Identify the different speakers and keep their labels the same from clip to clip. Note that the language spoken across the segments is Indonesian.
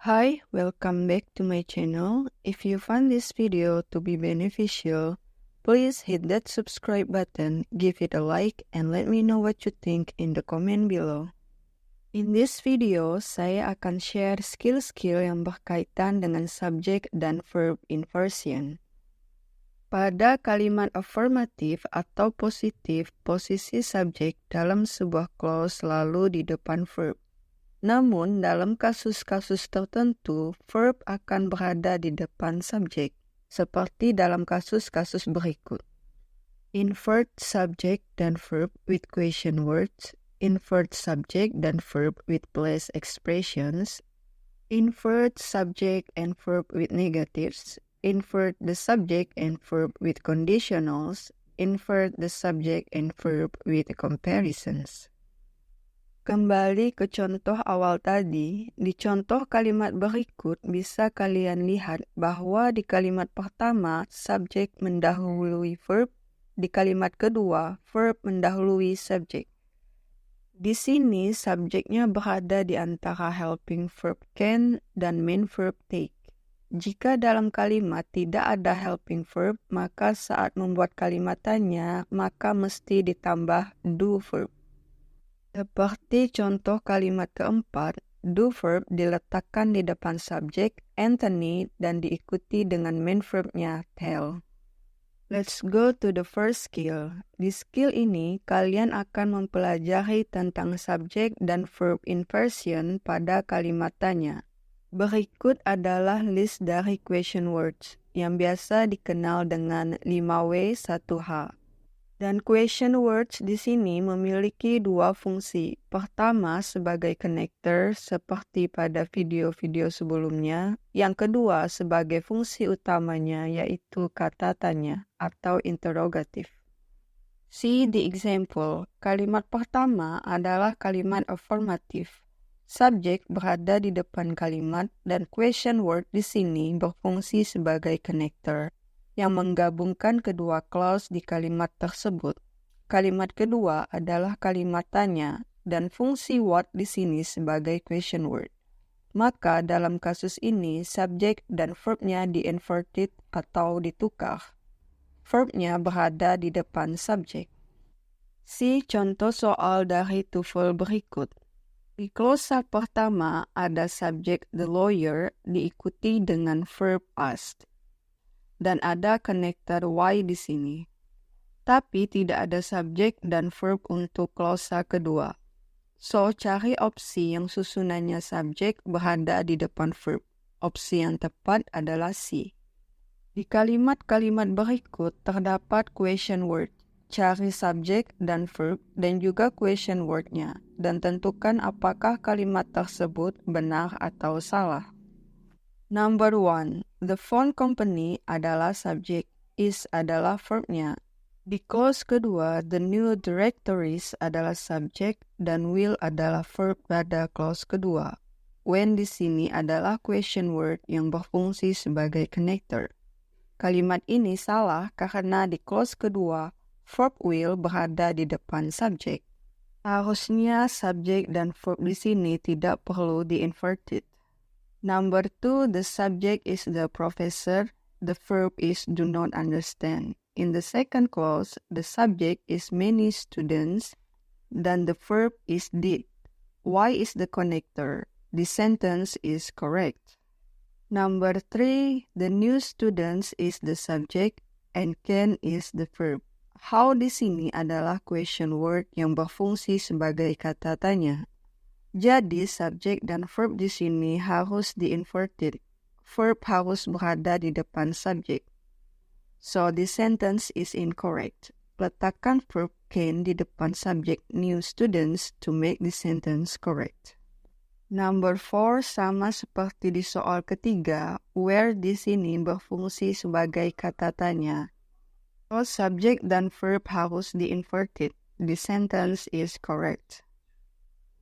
Speaker 1: Hi, welcome back to my channel. If you find this video to be beneficial, please hit that subscribe button, give it a like, and let me know what you think in the comment below. In this video, saya akan share skill-skill yang berkaitan dengan subjek dan verb inversion. Pada kalimat affirmative atau positif, posisi subjek dalam sebuah clause selalu di depan verb. Namun, dalam kasus-kasus tertentu, verb akan berada di depan subjek, seperti dalam kasus-kasus berikut. Invert subject dan verb with question words, invert subject dan verb with place expressions, invert subject and verb with negatives, invert the subject and verb with conditionals, invert the subject and verb with comparisons. Kembali ke contoh awal tadi, di contoh kalimat berikut bisa kalian lihat bahwa di kalimat pertama, subjek mendahului verb, di kalimat kedua, verb mendahului subjek. Di sini, subjeknya berada di antara helping verb can dan main verb take. Jika dalam kalimat tidak ada helping verb, maka saat membuat kalimatannya, maka mesti ditambah do verb. Seperti contoh kalimat keempat, do verb diletakkan di depan subjek Anthony dan diikuti dengan main verbnya tell. Let's go to the first skill. Di skill ini, kalian akan mempelajari tentang subjek dan verb inversion pada kalimat tanya. Berikut adalah list dari question words yang biasa dikenal dengan 5W 1H. Dan question words di sini memiliki dua fungsi. Pertama, sebagai connector seperti pada video-video sebelumnya. Yang kedua, sebagai fungsi utamanya yaitu kata tanya atau interrogative. See the example. Kalimat pertama adalah kalimat affirmative. Subjek berada di depan kalimat dan question word di sini berfungsi sebagai connector yang menggabungkan kedua clause di kalimat tersebut. Kalimat kedua adalah kalimat tanya dan fungsi what di sini sebagai question word. Maka dalam kasus ini subjek dan verbnya di-inverted atau ditukar. Verbnya berada di depan subjek. See contoh soal dari TOEFL berikut. Di klausa pertama ada subjek the lawyer diikuti dengan verb asked. Dan ada connector why di sini. Tapi tidak ada subjek dan verb untuk klausa kedua. So, cari opsi yang susunannya subjek berada di depan verb. Opsi yang tepat adalah C. Di kalimat-kalimat berikut terdapat question word. Cari subjek dan verb dan juga question word-nya. Dan tentukan apakah kalimat tersebut benar atau salah. Number 1, the phone company adalah subjek, is adalah verbnya. Di clause kedua, the new directories adalah subjek dan will adalah verb pada clause kedua. When di sini adalah question word yang berfungsi sebagai connector. Kalimat ini salah karena di clause kedua, verb will berada di depan subjek. Harusnya subjek dan verb di sini tidak perlu di-inverted. Number 2, the subject is the professor, the verb is do not understand. In the second clause, the subject is many students, dan the verb is did. Why is the connector? The sentence is correct. Number 3, the new students is the subject, and can is the verb. How di sini adalah question word yang berfungsi sebagai kata tanya. Jadi, subjek dan verb di sini harus di-inverted. Verb harus berada di depan subjek. So, the sentence is incorrect. Letakkan verb can di depan subjek new students to make the sentence correct. Number 4, sama seperti di soal ketiga, where di sini berfungsi sebagai kata tanya. So, subjek dan verb harus di-inverted. The sentence is correct.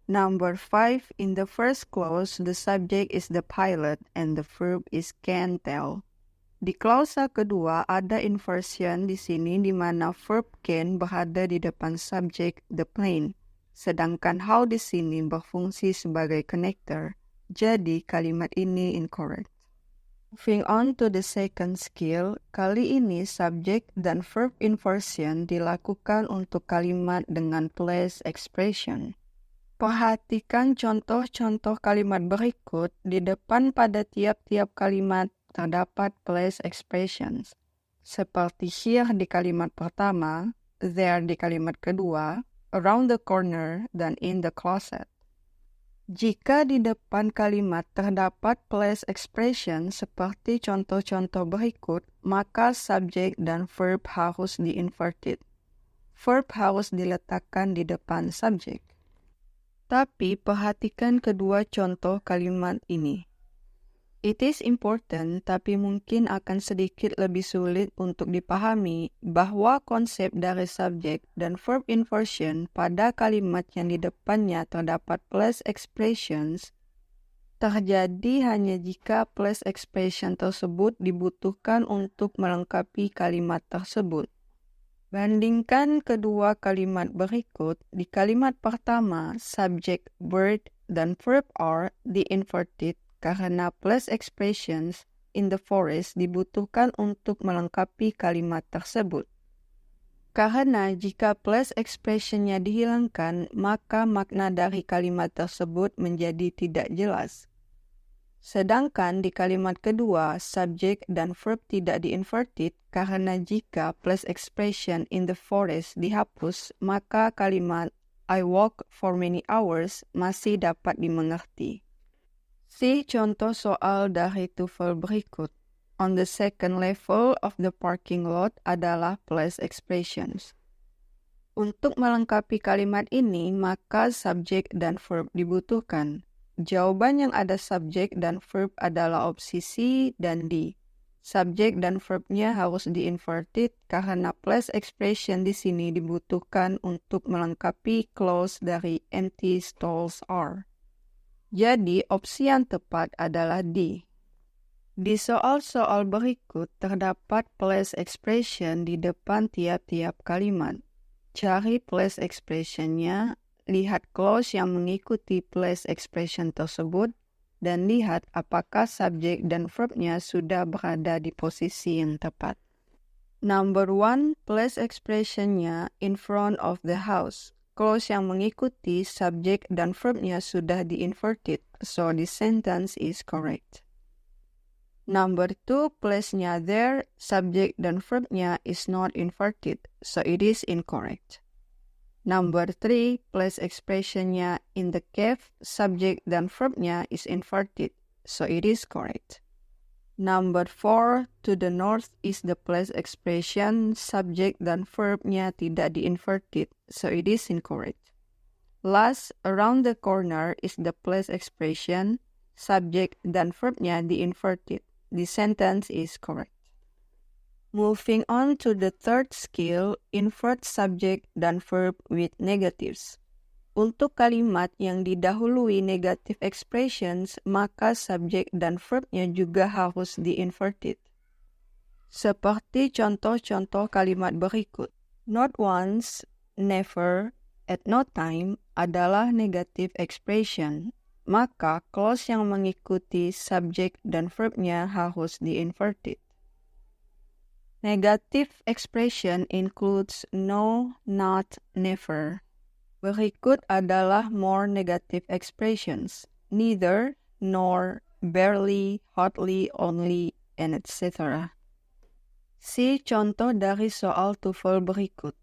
Speaker 1: Number 5, in the first clause, the subject is the pilot and the verb is can tell. Di klausa kedua ada inversion di sini di mana verb can berada di depan subjek the plane, sedangkan how di sini berfungsi sebagai connector. Jadi kalimat ini incorrect. Moving on to the second skill, kali ini subject dan verb inversion dilakukan untuk kalimat dengan place expression. Perhatikan contoh-contoh kalimat berikut. Di depan pada tiap-tiap kalimat terdapat place expressions. Seperti here di kalimat pertama, there di kalimat kedua, around the corner, dan in the closet. Jika di depan kalimat terdapat place expression seperti contoh-contoh berikut, maka subjek dan verb harus di-inverted. Verb harus diletakkan di depan subjek. Tapi perhatikan kedua contoh kalimat ini. It is important, tapi mungkin akan sedikit lebih sulit untuk dipahami bahwa konsep dari subjek dan verb inversion pada kalimat yang di depannya terdapat place expressions terjadi hanya jika place expression tersebut dibutuhkan untuk melengkapi kalimat tersebut. Bandingkan kedua kalimat berikut. Di kalimat pertama, subject, word, dan verb are di-inverted karena place expressions in the forest dibutuhkan untuk melengkapi kalimat tersebut. Karena jika place expressionnya dihilangkan, maka makna dari kalimat tersebut menjadi tidak jelas. Sedangkan di kalimat kedua, subject dan verb tidak di-inverted karena jika place expression in the forest dihapus, maka kalimat I walk for many hours masih dapat dimengerti. See contoh soal dari TOEFL berikut. On the second level of the parking lot adalah place expressions. Untuk melengkapi kalimat ini, maka subjek dan verb dibutuhkan. Jawaban yang ada subjek dan verb adalah opsi C dan D. Subjek dan verbnya harus di-inverted karena place expression di sini dibutuhkan untuk melengkapi clause dari empty stalls are. Jadi, opsi yang tepat adalah D. Di soal-soal berikut terdapat place expression di depan tiap-tiap kalimat. Cari place expressionnya, lihat clause yang mengikuti place expression tersebut, dan lihat apakah subjek dan verbnya sudah berada di posisi yang tepat. Number 1, place expressionnya in front of the house. Clause yang mengikuti subjek dan verbnya sudah di-inverted, so the sentence is correct. Number 2, place-nya there, subjek dan verbnya is not inverted, so it is incorrect. Number 3, place expressionnya in the cave, subjek dan verbnya is inverted, so it is correct. Number 4, to the north is the place expression, subjek dan verbnya tidak di-inverted, so it is incorrect. Last, around the corner is the place expression, subjek dan verbnya di-inverted. The sentence is correct. Moving on to the third skill, invert subject dan verb with negatives. Untuk kalimat yang didahului negative expressions, maka subjek dan verbnya juga harus di-inverted. Seperti contoh-contoh kalimat berikut. Not once, never, at no time adalah negative expression. Maka clause yang mengikuti subjek dan verbnya harus di-inverted. Negative expression includes no, not, never. Berikut adalah more negative expressions. Neither, nor, barely, hardly, only, and etc. See contoh dari soal TOEFL berikut.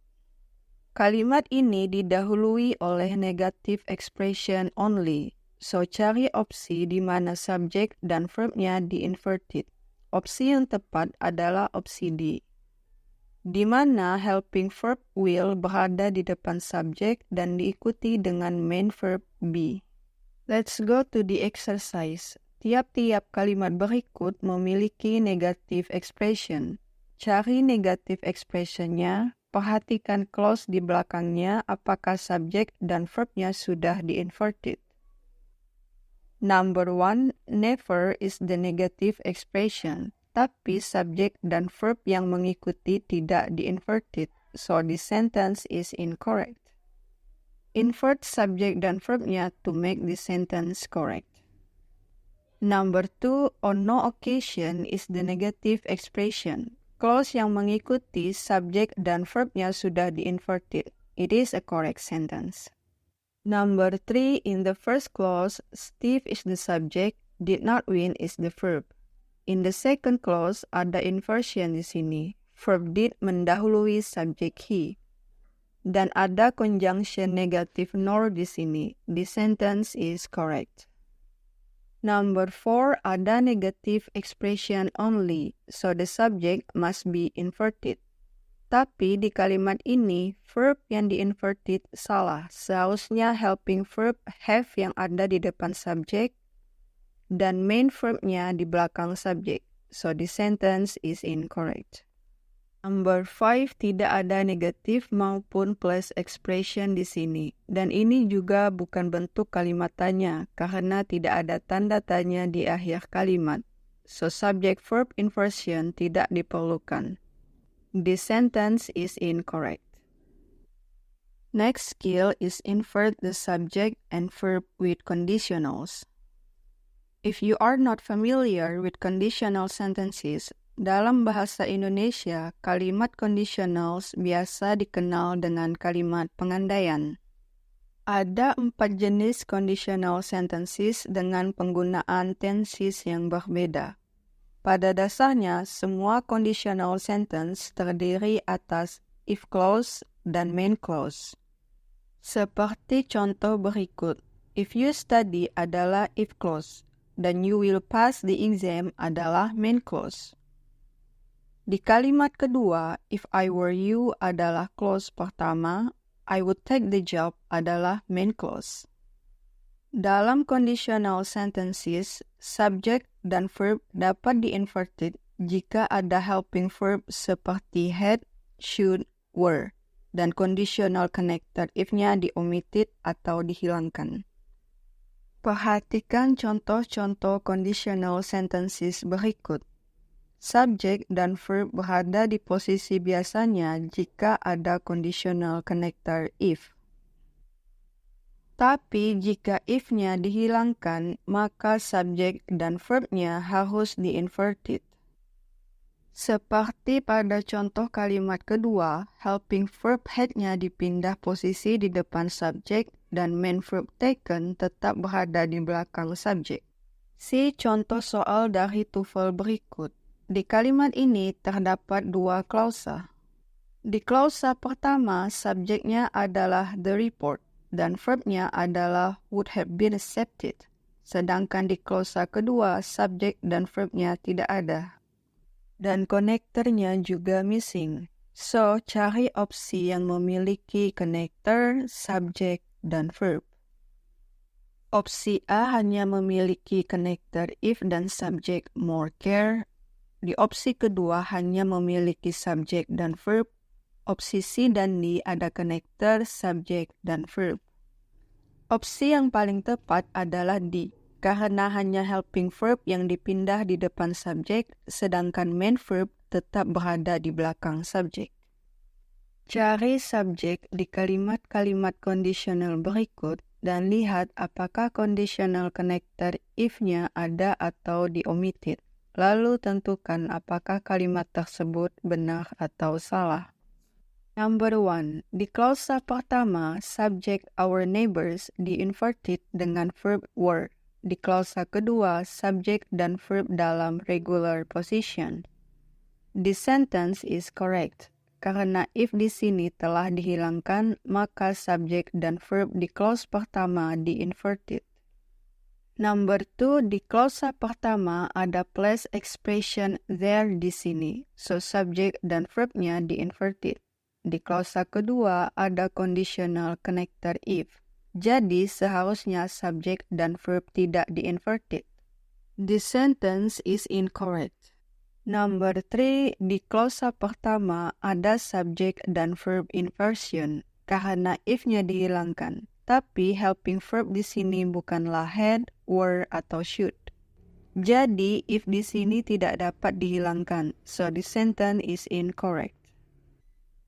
Speaker 1: Kalimat ini didahului oleh negative expression only. So, cari opsi di mana subjek dan verbnya di-inverted. Opsi yang tepat adalah opsi D, di mana helping verb will berada di depan subjek dan diikuti dengan main verb be. Let's go to the exercise. Tiap-tiap kalimat berikut memiliki negative expression. Cari negative expressionnya, perhatikan clause di belakangnya apakah subjek dan verbnya sudah di-inverted. Number 1, never is the negative expression, tapi subjek dan verb yang mengikuti tidak di-inverted, so the sentence is incorrect. Invert subjek dan verbnya to make the sentence correct. Number 2, on no occasion is the negative expression. Clause yang mengikuti subject dan verbnya sudah di-inverted. It is a correct sentence. Number 3, in the first clause, Steve is the subject, did not win is the verb. In the second clause, ada inversion di sini. Verb did mendahului subject he. Dan ada conjunction negative nor di sini. The sentence is correct. Number 4, ada negative expression only, so the subject must be inverted. Tapi di kalimat ini, verb yang di-inverted salah. Seharusnya helping verb have yang ada di depan subject dan main verbnya di belakang subject. So the sentence is incorrect. Number 5, tidak ada negatif maupun plus expression di sini. Dan ini juga bukan bentuk kalimat tanya karena tidak ada tanda tanya di akhir kalimat. So subject verb inversion tidak diperlukan. The sentence is incorrect. Next skill is invert the subject and verb with conditionals. If you are not familiar with conditional sentences, dalam bahasa Indonesia, kalimat conditionals biasa dikenal dengan kalimat pengandaian. Ada 4 jenis conditional sentences dengan penggunaan tenses yang berbeda. Pada dasarnya, semua conditional sentence terdiri atas if clause dan main clause. Seperti contoh berikut, if you study adalah if clause, dan you will pass the exam adalah main clause. Di kalimat kedua, if I were you adalah clause pertama, I would take the job adalah main clause. Dalam conditional sentences, subject dan verb dapat di-inverted jika ada helping verb seperti had, should, were, dan conditional connected if-nya di-omitted atau dihilangkan. Perhatikan contoh-contoh conditional sentences berikut. Subject dan verb berada di posisi biasanya jika ada conditional connector if. Tapi jika if-nya dihilangkan, maka subject dan verb-nya harus di-inverted. Seperti pada contoh kalimat kedua, helping verb had-nya dipindah posisi di depan subject dan main verb taken tetap berada di belakang subject. See contoh soal dari TOEFL berikut. Di kalimat ini terdapat 2 klausa. Di klausa pertama, subjeknya adalah the report dan verbnya adalah would have been accepted. Sedangkan di klausa kedua, subjek dan verbnya tidak ada. Dan konektornya juga missing. So, cari opsi yang memiliki konektor, subjek, dan verb. Opsi A hanya memiliki konektor if dan subjek more care. Di opsi kedua hanya memiliki subjek dan verb. Opsi C dan D ada konektor, subjek, dan verb. Opsi yang paling tepat adalah D, karena hanya helping verb yang dipindah di depan subjek, sedangkan main verb tetap berada di belakang subjek. Cari subjek di kalimat-kalimat conditional berikut dan lihat apakah conditional connector if-nya ada atau di-omitted. Lalu tentukan apakah kalimat tersebut benar atau salah. Number 1. Di klausa pertama, subject our neighbors di-inverted dengan verb were. Di klausa kedua, subject dan verb dalam regular position. The sentence is correct. Karena if di sini telah dihilangkan, maka subject dan verb di clause pertama di-inverted. Number 2, di klausa pertama ada plus expression there di sini, so subject dan verbnya di-inverted. Di klausa kedua ada conditional connector if, jadi seharusnya subject dan verb tidak di-inverted. The sentence is incorrect. Number 3, di klausa pertama ada subject dan verb inversion, karena if-nya dihilangkan. Tapi helping verb di sini bukanlah had, were, atau should. Jadi, if di sini tidak dapat dihilangkan, so the sentence is incorrect.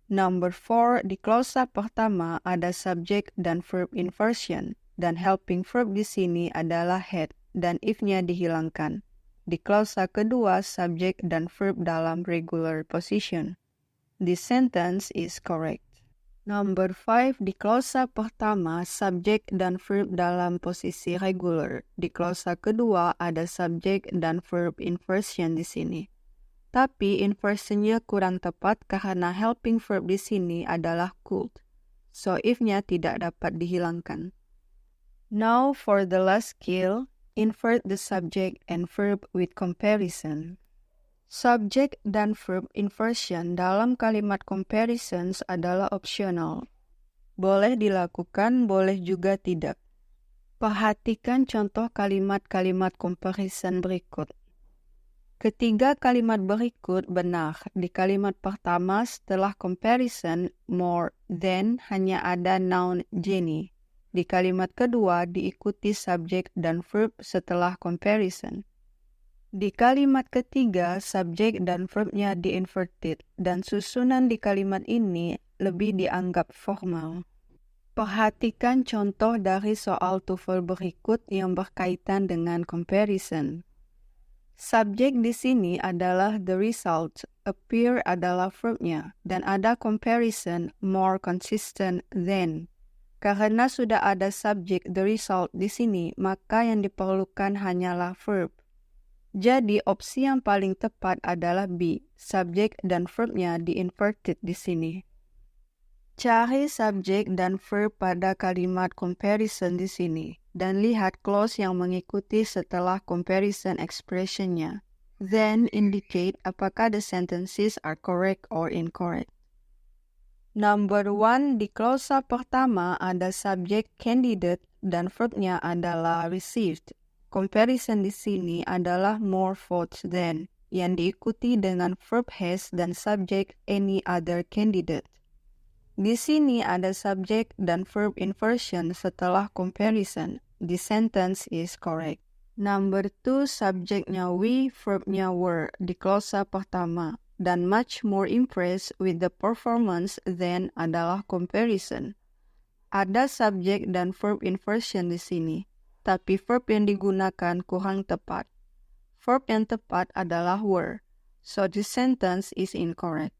Speaker 1: Number 4, di klausa pertama ada subject dan verb inversion, dan helping verb di sini adalah had, dan if-nya dihilangkan. Di klausa kedua, subject dan verb dalam regular position. This sentence is correct. Number 5, di klausa pertama, subject dan verb dalam posisi regular. Di klausa kedua, ada subject dan verb inversion di sini. Tapi inversionnya kurang tepat karena helping verb di sini adalah could. So if-nya tidak dapat dihilangkan. Now for the last skill, invert the subject and verb with comparison. Subject dan verb inversion dalam kalimat comparisons adalah optional. Boleh dilakukan, boleh juga tidak. Perhatikan contoh kalimat-kalimat comparison berikut. Ketiga kalimat berikut benar. Di kalimat pertama setelah comparison, more than hanya ada noun Jenny. Di kalimat kedua diikuti subject dan verb setelah comparison. Di kalimat ketiga, subjek dan verb-nya di-inverted, dan susunan di kalimat ini lebih dianggap formal. Perhatikan contoh dari soal TOEFL berikut yang berkaitan dengan comparison. Subjek di sini adalah the result, appear adalah verb-nya, dan ada comparison more consistent than. Karena sudah ada subjek the result di sini, maka yang diperlukan hanyalah verb. Jadi, opsi yang paling tepat adalah B, subjek dan verb-nya di-inverted di sini. Cari subjek dan verb pada kalimat comparison di sini, dan lihat clause yang mengikuti setelah comparison expression-nya. Then, indicate apakah the sentences are correct or incorrect. Number 1, di klausa pertama ada subjek candidate dan verb-nya adalah received. Comparison di sini adalah more votes than, yang diikuti dengan verb has dan subject any other candidate. Di sini ada subject dan verb inversion setelah comparison. The sentence is correct. Number 2, subjeknya we, verbnya were di klausa pertama. Dan much more impressed with the performance than adalah comparison. Ada subjek dan verb inversion di sini. Tapi verb yang digunakan kurang tepat. Verb yang tepat adalah were. So this sentence is incorrect.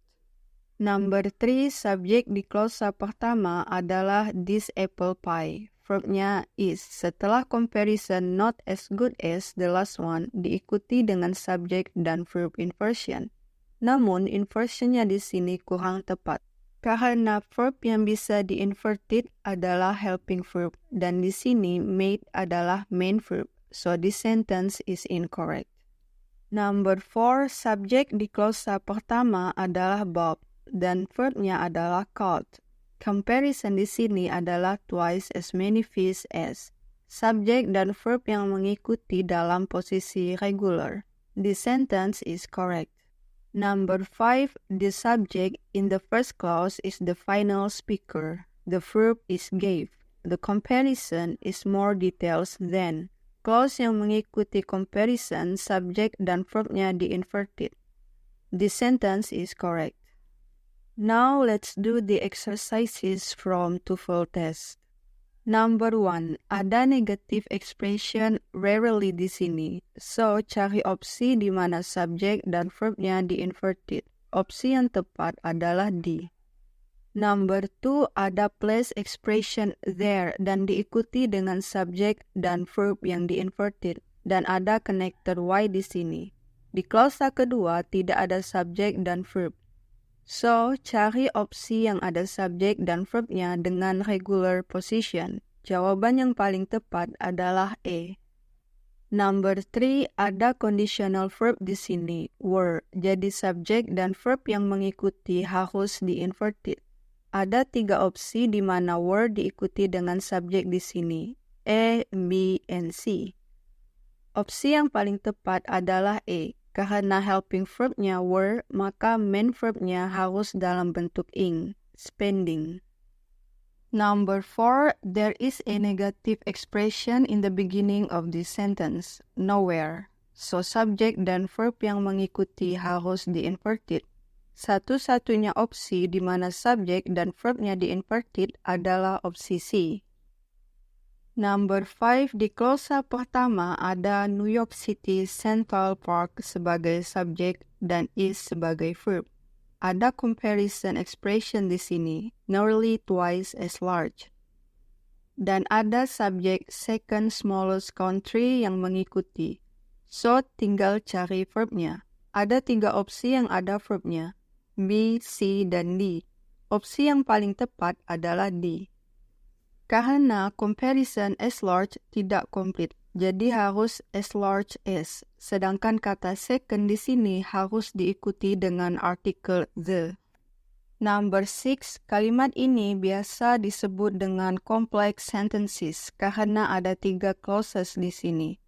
Speaker 1: Number 3, subjek di klausa pertama adalah this apple pie. Verbnya is. Setelah comparison not as good as the last one, diikuti dengan subjek dan verb inversion. Namun, inversionnya di sini kurang tepat. Karena verb yang bisa di-inverted adalah helping verb, dan di sini made adalah main verb, so this sentence is incorrect. Number 4, subjek di klausa pertama adalah Bob, dan verbnya adalah caught. Comparison di sini adalah twice as many fish as. Subjek dan verb yang mengikuti dalam posisi regular. The sentence is correct. Number 5, the subject in the first clause is the final speaker. The verb is gave. The comparison is more details than. Clause yang mengikuti comparison, subject dan verbnya di-inverted. This sentence is correct. Now let's do the exercises from TOEFL test. Number 1, ada negative expression rarely di sini. So, cari opsi di mana subjek dan verbnya di-inverted. Opsi yang tepat adalah D. Number 2, ada place expression there dan diikuti dengan subjek dan verb yang di-inverted. Dan ada connector Y di sini. Di klausa kedua tidak ada subjek dan verb. So, cari opsi yang ada subjek dan verbnya dengan regular position. Jawaban yang paling tepat adalah E. Number 3, ada conditional verb di sini, were. Jadi subjek dan verb yang mengikuti harus di-inverted. Ada 3 opsi di mana were diikuti dengan subjek di sini, A, B, and C. Opsi yang paling tepat adalah E. Karena helping verb-nya were, maka main verb-nya harus dalam bentuk ing, spending. Number 4, there is a negative expression in the beginning of this sentence, nowhere. So, subjek dan verb yang mengikuti harus di-inverted. Satu-satunya opsi di mana subjek dan verb-nya di-inverted adalah opsi C. Number 5, di klausa pertama ada New York City Central Park sebagai subjek dan is sebagai verb. Ada comparison expression di sini, nearly twice as large. Dan ada subjek second smallest country yang mengikuti. So, tinggal cari verbnya. Ada 3 opsi yang ada verbnya, B, C, dan D. Opsi yang paling tepat adalah D. Karena comparison as large tidak komplit, jadi harus as large as. Sedangkan kata second di sini harus diikuti dengan artikel the. Number 6, kalimat ini biasa disebut dengan complex sentences karena ada 3 clauses di sini.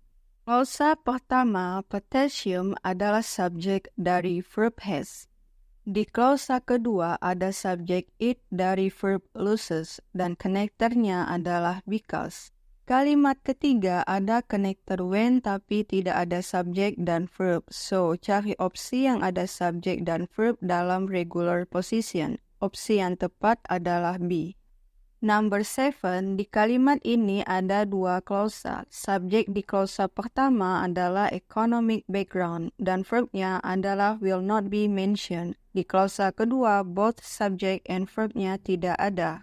Speaker 1: Klausa pertama, potassium adalah subjek dari verb has. Di klausa kedua ada subjek it dari verb loses dan konektornya adalah because. Kalimat ketiga ada konektor when tapi tidak ada subjek dan verb. So, cari opsi yang ada subjek dan verb dalam regular position. Opsi yang tepat adalah B. Number 7, di kalimat ini ada 2 klausa. Subjek di klausa pertama adalah economic background dan verbnya adalah will not be mentioned. Di klausa kedua, both subject and verbnya tidak ada.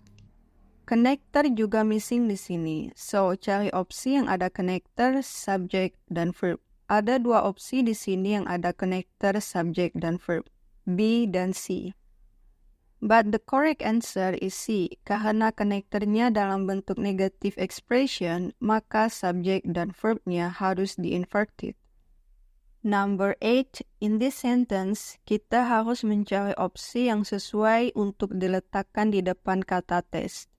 Speaker 1: Connector juga missing di sini. So, cari opsi yang ada connector, subject, dan verb. Ada 2 opsi di sini yang ada connector, subject, dan verb. B dan C. But the correct answer is C. Karena konektornya dalam bentuk negative expression, maka subject dan verbnya harus di-inverted. Number 8, in this sentence, kita harus mencari opsi yang sesuai untuk diletakkan di depan kata test.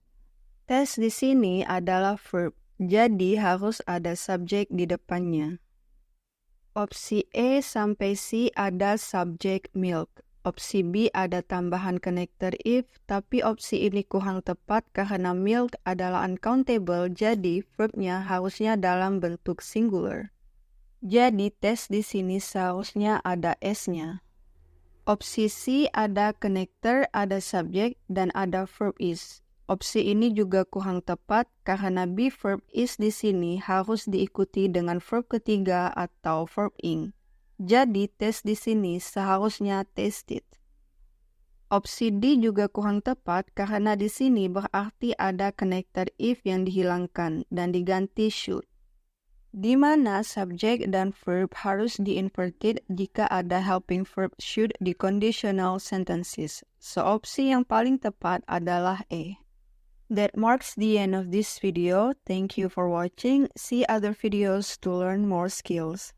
Speaker 1: Test di sini adalah verb, jadi harus ada subjek di depannya. Opsi E sampai C ada subjek milk. Opsi B ada tambahan konektor if, tapi opsi ini kurang tepat karena milk adalah uncountable, jadi verbnya harusnya dalam bentuk singular. Jadi tes di sini seharusnya ada S-nya. Opsi C ada konektor, ada subjek, dan ada verb is. Opsi ini juga kurang tepat karena be verb is di sini harus diikuti dengan verb ketiga atau verb ing. Jadi tes di sini seharusnya tasted. Opsi D juga kurang tepat karena di sini berarti ada konektor if yang dihilangkan dan diganti should. Di mana subjek dan verb harus di-inverted jika ada helping verb should di conditional sentences. So opsi yang paling tepat adalah A. That marks the end of this video. Thank you for watching. See other videos to learn more skills.